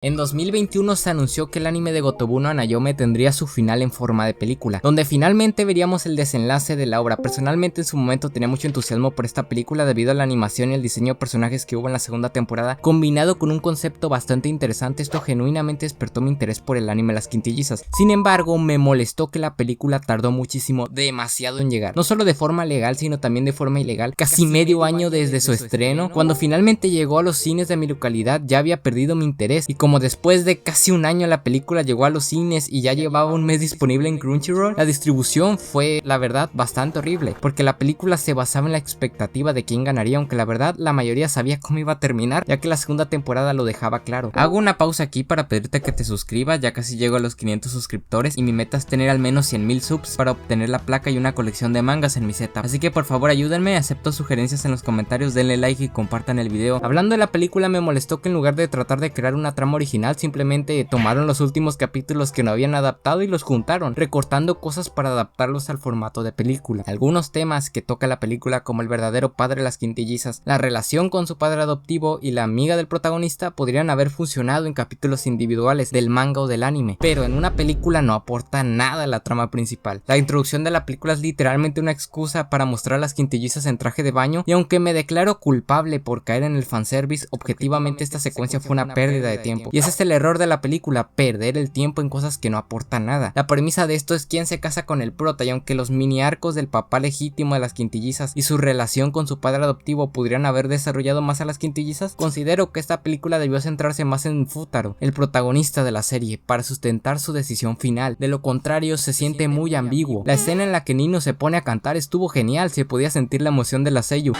En 2021 se anunció que el anime de Gotobu no Hanayome tendría su final en forma de película, donde finalmente veríamos el desenlace de la obra. Personalmente en su momento tenía mucho entusiasmo por esta película debido a la animación y el diseño de personajes que hubo en la segunda temporada, combinado con un concepto bastante interesante. Esto genuinamente despertó mi interés por el anime Las Quintillizas. Sin embargo, me molestó que la película tardó muchísimo, demasiado en llegar, no solo de forma legal sino también de forma ilegal, casi medio año desde su estreno. Cuando finalmente llegó a los cines de mi localidad ya había perdido mi interés, y como después de casi un año la película llegó a los cines y ya llevaba un mes disponible en Crunchyroll, la distribución fue la verdad bastante horrible, porque la película se basaba en la expectativa de quién ganaría, aunque la verdad la mayoría sabía cómo iba a terminar, ya que la segunda temporada lo dejaba claro. Hago una pausa aquí para pedirte que te suscribas, ya casi llego a los 500 suscriptores y mi meta es tener al menos 100,000 subs para obtener la placa y una colección de mangas en mi setup, así que por favor ayúdenme, acepto sugerencias en los comentarios, denle like y compartan el video. Hablando de la película, me molestó que en lugar de tratar de crear una trama original, simplemente tomaron los últimos capítulos que no habían adaptado y los juntaron, recortando cosas para adaptarlos al formato de película. Algunos temas que toca la película, como el verdadero padre de las quintillizas, la relación con su padre adoptivo y la amiga del protagonista, podrían haber funcionado en capítulos individuales del manga o del anime, pero en una película no aporta nada a la trama principal. La introducción de la película es literalmente una excusa para mostrar a las quintillizas en traje de baño, y aunque me declaro culpable por caer en el fanservice, objetivamente esta secuencia fue una pérdida de tiempo, y ese es el error de la película, perder el tiempo en cosas que no aportan nada. La premisa de esto es quién se casa con el prota, y aunque los mini arcos del papá legítimo de las quintillizas y su relación con su padre adoptivo podrían haber desarrollado más a las quintillizas, considero que esta película debió centrarse más en Futaro, el protagonista de la serie, para sustentar su decisión final. De lo contrario se siente muy ambiguo. La escena en la que Nino se pone a cantar estuvo genial, se podía sentir la emoción de la seiyuu.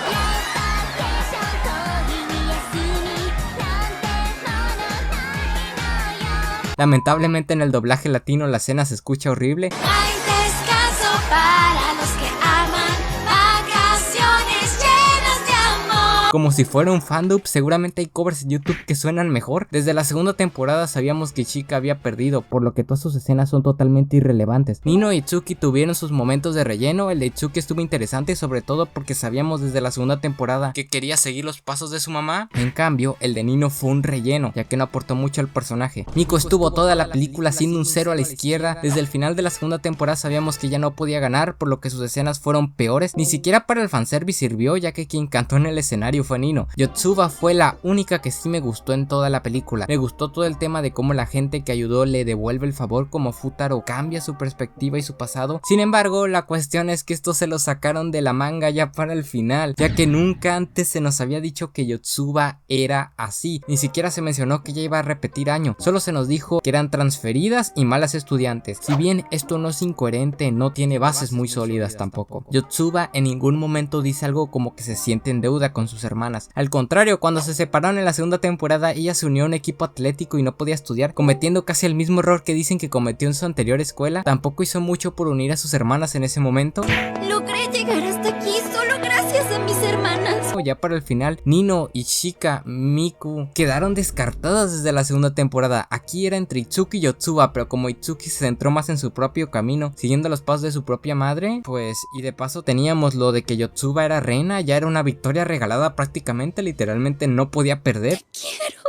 Lamentablemente en el doblaje latino la escena se escucha horrible. Hay descanso para los que aman, vacaciones llenas de amor. Como si fuera un fandub. Seguramente hay covers en YouTube que suenan mejor. Desde la segunda temporada sabíamos que Chika había perdido, por lo que todas sus escenas son totalmente irrelevantes. Nino y Itsuki tuvieron sus momentos de relleno. El de Itsuki estuvo interesante, sobre todo porque sabíamos desde la segunda temporada que quería seguir los pasos de su mamá. En cambio, el de Nino fue un relleno, ya que no aportó mucho al personaje. Miko estuvo toda la película siendo un cero a la izquierda. Desde el final de la segunda temporada sabíamos que ya no podía ganar, por lo que sus escenas fueron peores. Ni siquiera para el fanservice sirvió, ya que quien cantó en el escenario fue Nino. Yotsuba fue la única que sí me gustó en toda la película. Me gustó todo el tema de cómo la gente que ayudó le devuelve el favor, como Futaro cambia su perspectiva y su pasado. Sin embargo, la cuestión es que esto se lo sacaron de la manga ya para el final, ya que nunca antes se nos había dicho que Yotsuba era así. Ni siquiera se mencionó que ella iba a repetir año, solo se nos dijo que eran transferidas y malas estudiantes. Si bien esto no es incoherente, no tiene bases muy sólidas tampoco. Yotsuba en ningún momento dice algo como que se siente en deuda con sus hermanas. Al contrario, cuando se separaron en la segunda temporada, ella se unió a un equipo atlético y no podía estudiar, cometiendo casi el mismo error que dicen que cometió en su anterior escuela. Tampoco hizo mucho por unir a sus hermanas en ese momento. Logré llegar hasta aquí solo gracias a mis hermanas. Ya para el final, Nino, Ishika, Miku quedaron descartadas desde la segunda temporada. Aquí era entre Itsuki y Yotsuba, pero como Itsuki se centró más en su propio camino, siguiendo los pasos de su propia madre, pues, y de paso teníamos lo de que Yotsuba era reina, ya era una victoria regalada prácticamente, literalmente no podía perder. Te quiero.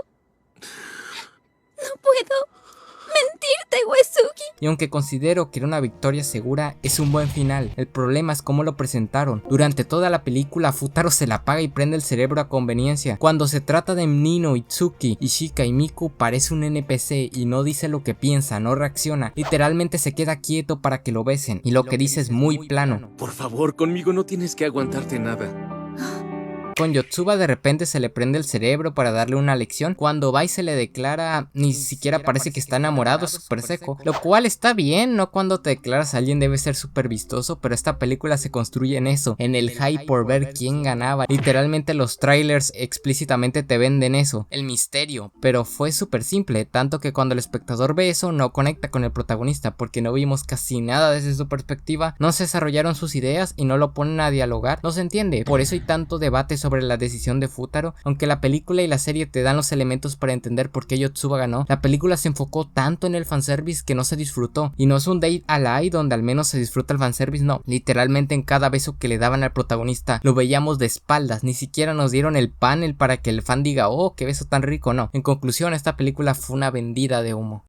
No puedo mentirte, Uesugi. Y aunque considero que era una victoria segura, es un buen final. El problema es cómo lo presentaron. Durante toda la película, Futaro se la apaga y prende el cerebro a conveniencia. Cuando se trata de Nino, Itsuki, Ishika y Miku, parece un NPC y no dice lo que piensa, no reacciona. Literalmente se queda quieto para que lo besen, y lo que dice es muy plano. Por favor, conmigo no tienes que aguantarte nada. Con Yotsuba de repente se le prende el cerebro para darle una lección. Cuando va y se le declara, ni siquiera parece que está enamorado, súper seco, lo cual está bien. No cuando te declaras a alguien debe ser súper vistoso, pero esta película se construye en eso, en el hype por ver quién ganaba. Literalmente los trailers explícitamente te venden eso, el misterio, pero fue súper simple, tanto que cuando el espectador ve eso no conecta con el protagonista, porque no vimos casi nada desde su perspectiva, no se desarrollaron sus ideas y no lo ponen a dialogar, no se entiende. Por eso hay tanto debate sobre sobre la decisión de Futaro. Aunque la película y la serie te dan los elementos para entender por qué Yotsuba ganó, la película se enfocó tanto en el fanservice que no se disfrutó, y no es un date a la donde al menos se disfruta el fanservice, no, literalmente en cada beso que le daban al protagonista lo veíamos de espaldas, ni siquiera nos dieron el panel para que el fan diga, oh, qué beso tan rico, no. En conclusión, esta película fue una vendida de humo.